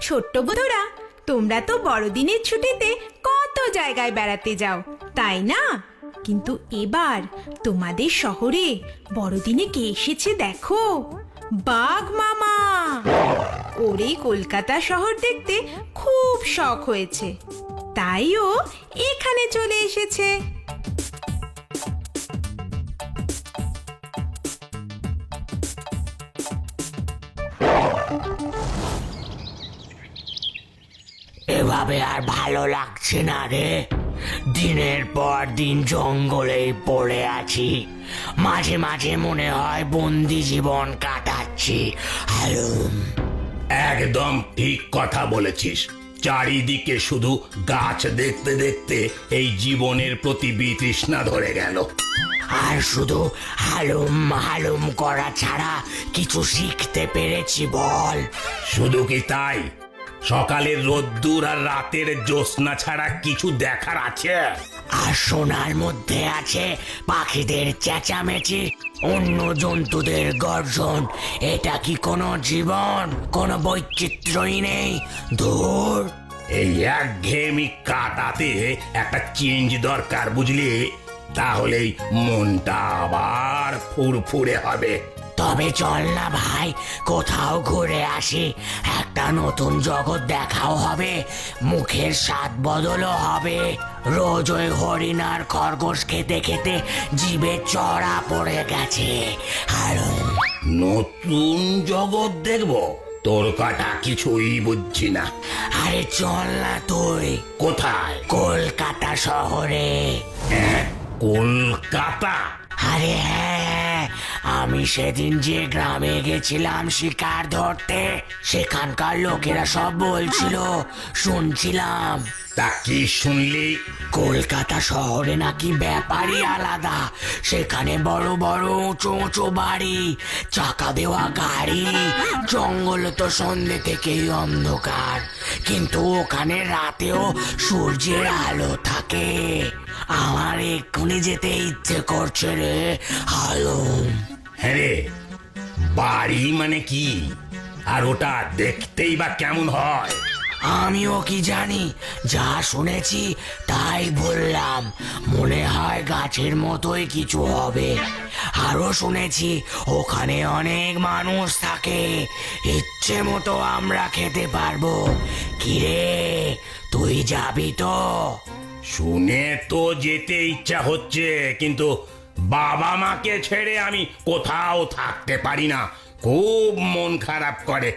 ছোট্ট বন্ধুরা, তোমরা তো বড়দিনের ছুটিতে কত জায়গায় বেড়াতে যাও, তাই না? কিন্তু এবার তোমাদের শহরে বড়দিনে কে এসেছে দেখো, বাঘ মামা। ওর এই কলকাতা শহর দেখতে খুব শখ হয়েছে, তাই ও এখানে চলে এসেছে। এভাবে আর ভালো লাগছে না রে। দিনের পর দিন জঙ্গলেই পড়ে আছি, মাঝে মাঝে মনে হয় বন্দি জীবন কাটাচ্ছি। একদম ঠিক কথা বলেছিস। চারিদিকে শুধু গাছ দেখতে দেখতে এই জীবনের প্রতি বিতৃষ্ণা ধরে গেল। আর শুধু হালুম হালুম করা ছাড়া কিছু শিখতে পেরেছি বল? শুধু কি তাই? সকালের রোদ্দুর আর রাতের জ্যোৎস্না ছাড়া কিছু দেখার আছে? আর শোনার মধ্যে আছে পাখিদের চেঁচামেচি, অন্য জন্তুদের গর্জন। এটা কি কোনো জীবন? কোনো বৈচিত্র্যই নেই। ধুর, এই একঘেয়েমি কাটাতে একটা চেঞ্জ দরকার, বুঝলি? তাহলেই মনটা আবার ফুরফুরে হবে। তবে চল না ভাই, কোথাও ঘুরে আসি। একটা নতুন জগৎ দেখাও হবে, মুখের স্বাদ বদলও হবে। রোজ ওই হরিণ আর খরগোশ খেতে খেতে জিভে চড়া পড়ে গেছে। আর নতুন জগৎ দেখবো? তোর কথা কিছুই বুঝছি না। আরে চল না তুই। কোথায়? কলকাতা শহরে। কলকাতা? আরে হ্যাঁ, আমি সেদিন যে গ্রামে গেছিলাম শিকার ধরতে, সেখানকার লোকেরা সব বলছিল, শুনছিলাম। তা কি শুনলি? কলকাতা শহরে নাকি ব্যাপারই আলাদা। সেখানে বড় বড় উঁচু উঁচু বাড়ি, চাকা দেওয়া গাড়ি। জঙ্গল তো সন্ধ্যে থেকেই অন্ধকার, কিন্তু ওখানে রাতেও সূর্যের আলো থাকে। আমার এক্ষুনি যেতে ইচ্ছে করছে রে হালুম। হ্যাঁ রে, বাড়ি মানে কি? আর ওটা দেখতেই বা কেমন হয়? আমিও কি জানি, যা শুনেছি তাই বললাম। মনে হয় গাছের মতোই কিছু হবে। আরো শুনেছি ওখানে অনেক মানুষ থাকে, ইচ্ছে মতো আমরা খেতে পারবো। কিরে, তুই যাবি তো? শুনে তো যেতে ইচ্ছা হচ্ছে, কিন্তু বাবা মাকে ছেড়ে আমি কোথাও থাকতে পারি না। খুব মন খারাপ করে,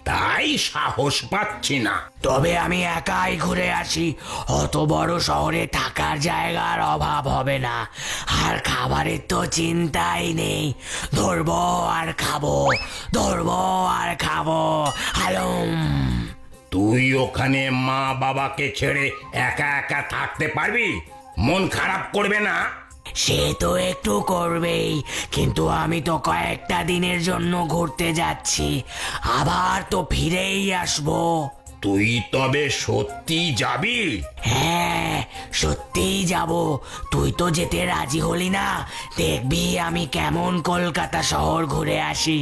তাই সাহস পাচ্ছি না। তবে আমি একাই ঘুরে আসি। অত বড় শহরে থাকার জায়গার অভাব হবে না, আর খাবারের তো চিন্তাই নেই। ধরবো আর খাবো, ধরবো আর খাবো। হালুম। তুই ওখানে মা বাবাকে ছেড়ে একা একা থাকতে পারবি? মন খারাপ করবে না? সে তো একটু করবেই, কিন্তু আমি তো কয়েকটা দিনের জন্য ঘুরতে যাচ্ছি, আবার তো ফিরেই আসবো। তুই তবে সত্যি যাবি? হ্যাঁ, সত্যিই যাব। তুই তো যেতে রাজি হলি না। দেখবি আমি কেমন কলকাতা শহর ঘুরে আসি,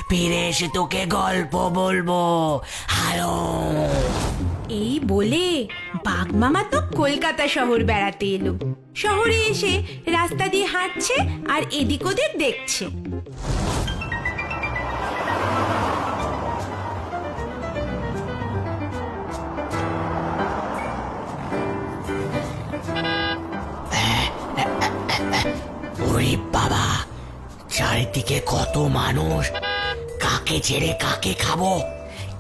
ফিরে এসে তোকে গল্প বলবো। হ্যালো। এই বলে বাঘ মামা তো কলকাতা শহর বেড়াতে এলো। শহরে এসে রাস্তা দিয়ে হাঁটছে আর এদিক ওদিক দেখছে। ওরে বাবা, চারিদিকে কত মানুষ, কাকে ছেড়ে কাকে খাবো?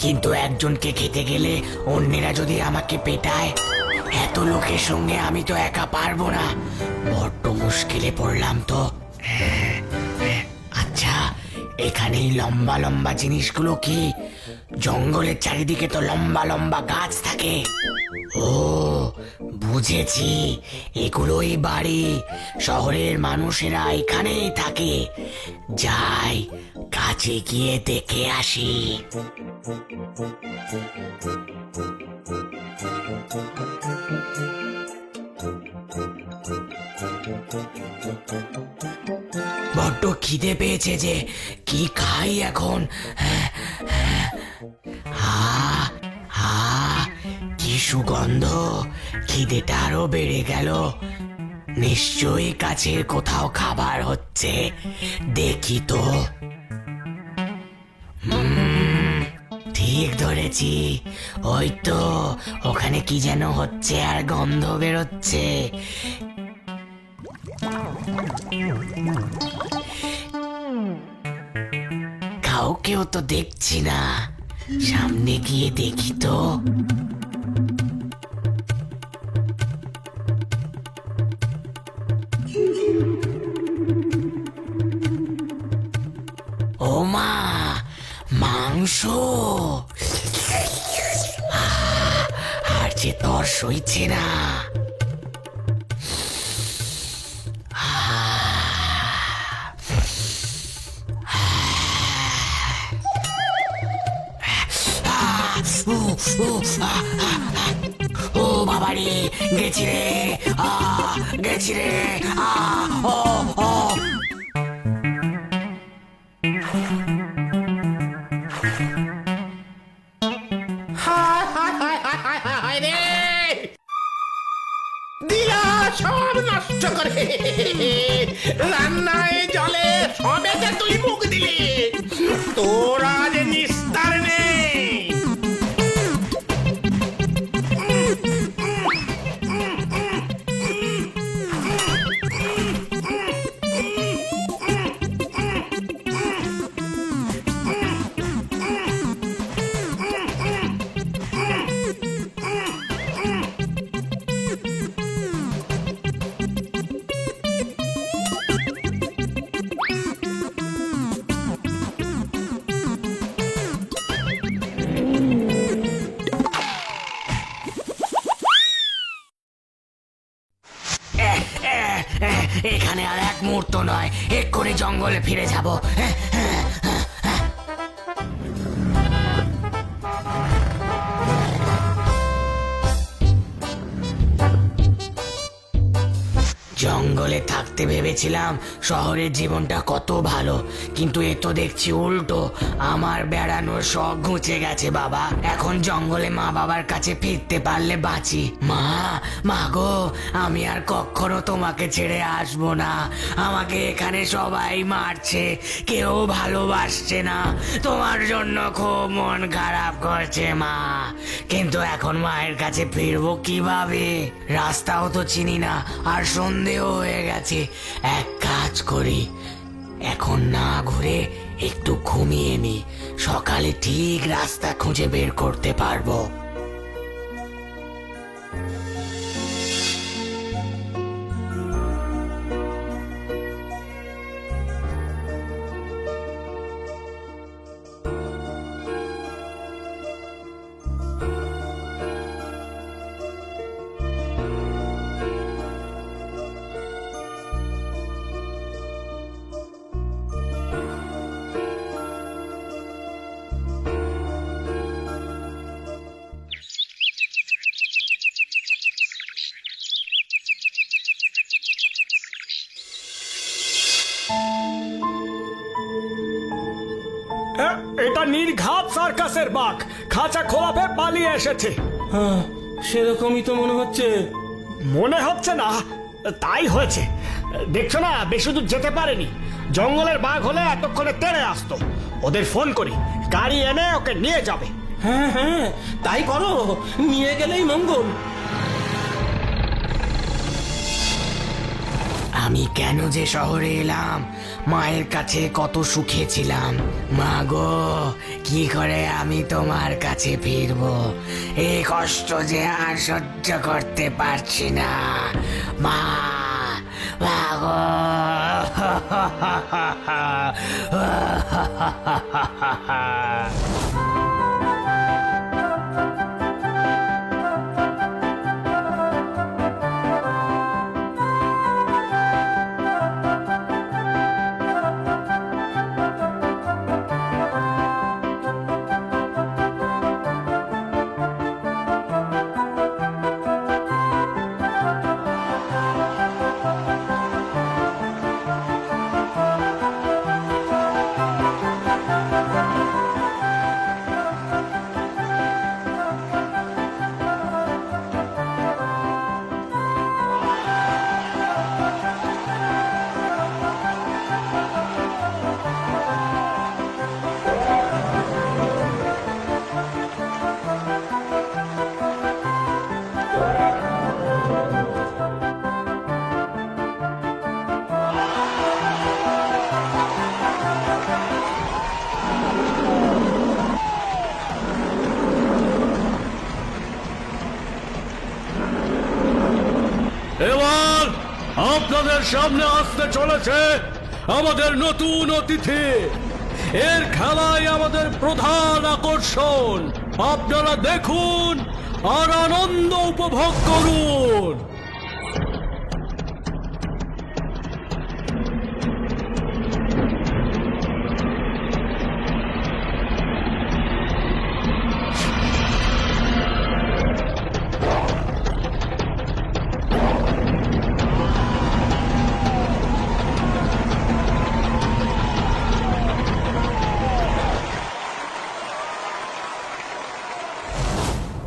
কিন্তু একজনকে খেতে গেলে অন্যেরা যদি আমাকে পেটায়, এত লোকের সঙ্গে আমি তো একা পারবো না। বড্ড মুশকিলে পড়লাম তো। আচ্ছা, এখানে এই লম্বা লম্বা জিনিসগুলো কি? জঙ্গলের চারিদিকে তো লম্বা লম্বা গাছ থাকে। ও বুঝেছি, এগুলোই বাড়ি। শহরের মানুষেরা এখানেই থাকে। যাই, কাছে গিয়ে দেখে আসি। বড্ড খিদে পেয়েছে যে, কি খাই এখন? সুগন্ধ, খিদেটা আরো বেড়ে গেল। নিশ্চয়ই কাছের কোথাও খাবার হচ্ছে, দেখি তো। ঠিক ধরেছি, ওই তো ওখানে কি যেন হচ্ছে আর গন্ধ বেরোচ্ছে। কাউকেও তো দেখছি না, সামনে গিয়ে দেখি তো। ও মা, মাংস! আর যে তর সইছে না। ও বাবারে, গেছি রে, গেছি রে, ও ও। দিলা সব নষ্ট করে, রান্নায় জলে সবেতে তুই মুখ দিলি, তোরা যে নিস্তার নেই। এখানে আর এক মুহূর্ত নয়, এক্ষুনি জঙ্গলে ফিরে যাব। জঙ্গলে থাকতে ভেবেছিলাম শহরের জীবনটা কত ভালো, কিন্তু এ তো দেখছি উল্টো। আমার বেড়ানোর শখ ঘুচে গেছে বাবা। এখন জঙ্গলে মা বাবার কাছে ফিরতে পারলে বাঁচি। মা, মা গো, আমি আর কখনো তোমাকে ছেড়ে আসবো না। আমাকে এখানে সবাই মারছে, কেউ ভালোবাসছে না। তোমার জন্য খুব মন খারাপ করছে মা, কিন্তু এখন মায়ের কাছে ফিরবো কিভাবে? রাস্তাও তো চিনি না, আর সন্দেহ হয়ে গেছে। এক কাজ করি, এখন না ঘুরে একটু ঘুমিয়ে নি, সকালে ঠিক রাস্তা খুঁজে বের করতে পারবো। এটা নির্ঘাত সার্কাসের বাঘ, খাঁচা খোলা পেয়ে পালিয়ে এসেছে। সেরকমই তো মনে হচ্ছে। মনে হচ্ছে না, তাই হয়েছে। দেখছো না, বেশি দূর যেতে পারেনি। জঙ্গলের বাঘ হলে এতক্ষণে তেড়ে আসতো। ওদের ফোন করি, গাড়ি এনে ওকে নিয়ে যাবে। হ্যাঁ হ্যাঁ, তাই করো, নিয়ে গেলেই মঙ্গল। আমি কেন যে শহরে এলাম? মায়ের কাছে কত সুখে ছিলাম। মা গো, কি করে আমি তোমার কাছে ফিরবো? এই কষ্ট যে আর সহ্য করতে পারছি না। মা, মা গো। আপনাদের সামনে আসতে চলেছে আমাদের নতুন অতিথি। এর খেলায় আমাদের প্রধান আকর্ষণ। আপনারা দেখুন আর আনন্দ উপভোগ করুন।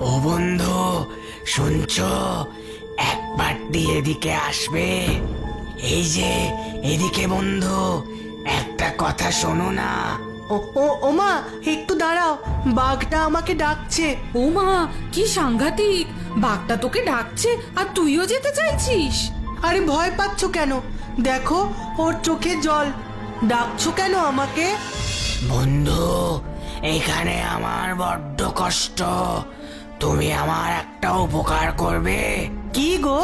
ও বন্ধু, শুনছো? একবারটি এদিকে আসবে? এই যে এদিকে বন্ধু, একটা কথা শোনো না। ওমা একটু দাঁড়াও, বাঘটা আমাকে ডাকছে। ও মা, কি সাংঘাতিক! বাঘটা তোকে ডাকছে আর তুইও যেতে চাইছিস? আরে ভয় পাচ্ছ কেন? দেখো ওর চোখে জল। ডাকছো কেন আমাকে? বন্ধু, এখানে আমার বড্ড কষ্ট। তুমি আমার একটা উপকার করবে? কি গো?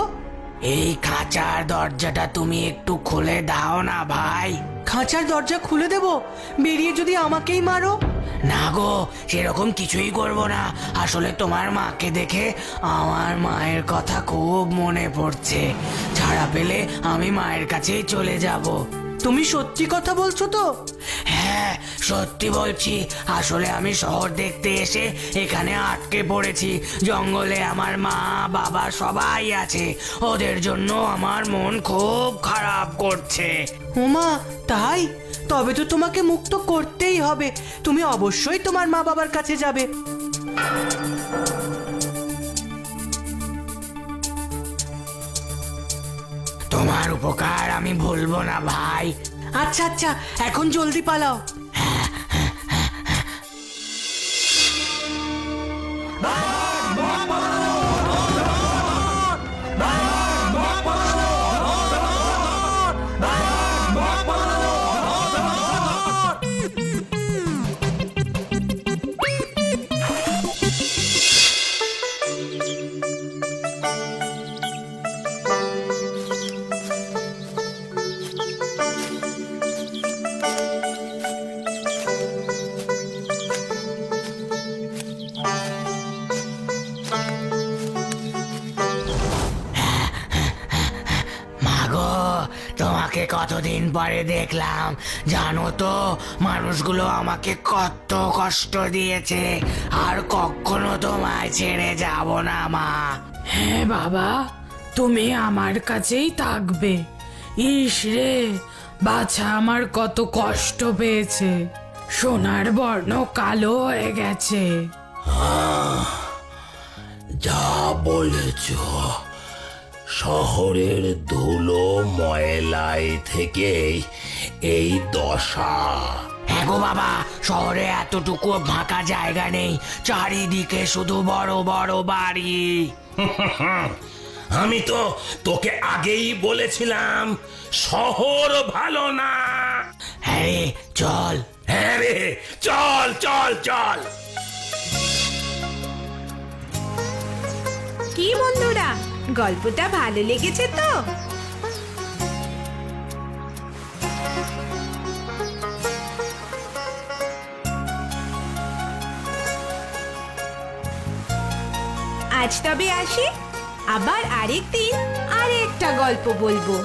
এই খাঁচার দরজাটা তুমি একটু খুলে দাও না ভাই। খাঁচার দরজা খুলে দেব? বেরিয়ে যদি আমাকেই মারো? না গো, সেরকম কিছুই করব না। আসলে তোমার মাকে দেখে আমার মায়ের কথা খুব মনে পড়ছে। ছাড়া পেলে আমি মায়ের কাছেই চলে যাব। তুমি সত্যি কথা বলছো তো? হ্যাঁ, সত্যি বলছি। আসলে আমি শহর দেখতে এসে এখানে আটকে পড়েছি। জঙ্গলে আমার মা বাবা সবাই আছে। ওদের জন্য আমার মন খুব খারাপ করছে। ওমা তাই? তবে তো তোমাকে মুক্ত করতেই হবে। তুমি অবশ্যই তোমার মা বাবার কাছে যাবে। তোমার উপকার আমি ভুলবো না ভাই। আচ্ছা আচ্ছা, এখন জলদি পালাও। মাগো, তোমাকে কতদিন পরে দেখলাম। জানো তো, মানুষগুলো আমাকে কত কষ্ট দিয়েছে। আর কখনো তোমায় ছেড়ে যাব না মা। হ্যাঁ বাবা, তুমি আমার কাছেই থাকবে। ইস রে, বাছা আমার কত কষ্ট পেয়েছে। সোনার বর্ণ কালো হয়ে গেছে। যা বলেছ, শহরের ধুলো ময়লাই থেকে এই দশা। হ্যাঁ গো বাবা, শহরে এতটুকু ফাঁকা জায়গা নেই। চারিদিকে শুধু বড় বড় বাড়ি। আমি তো তোকে আগেই বলেছিলাম শহর ভালো না। হ্যাঁ রে, চল। হ্যাঁ রে, চল চল চল। কি বন্ধুরা, গল্পটা ভালো লেগেছে তো? আজ তবে আসি, আবার আরেকদিন আরেকটা গল্প বলবো।